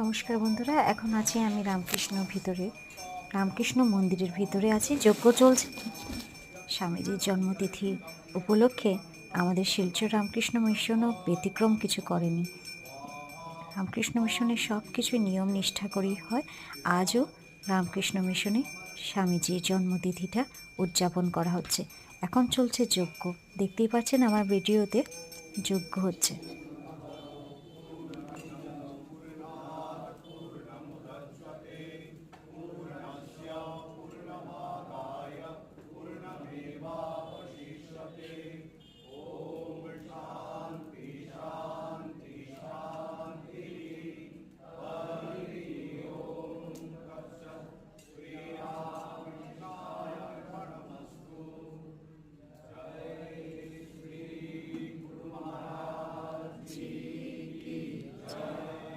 নমস্কার বন্ধুরা, এখন আছি আমি রামকৃষ্ণ মন্দিরের ভিতরে আছি। যজ্ঞ চলছে স্বামীজির জন্মতিথি উপলক্ষে। আমাদের শিলচর রামকৃষ্ণ মিশনও ব্যতিক্রম কিছু করেনি। রামকৃষ্ণ মিশনের সব কিছু নিয়ম নিষ্ঠা করেই হয়। আজও রামকৃষ্ণ মিশনে স্বামীজির জন্মতিথিটা উদযাপন করা হচ্ছে। এখন চলছে যজ্ঞ, দেখতেই পাচ্ছেন আমার ভিডিওতে যজ্ঞ হচ্ছে।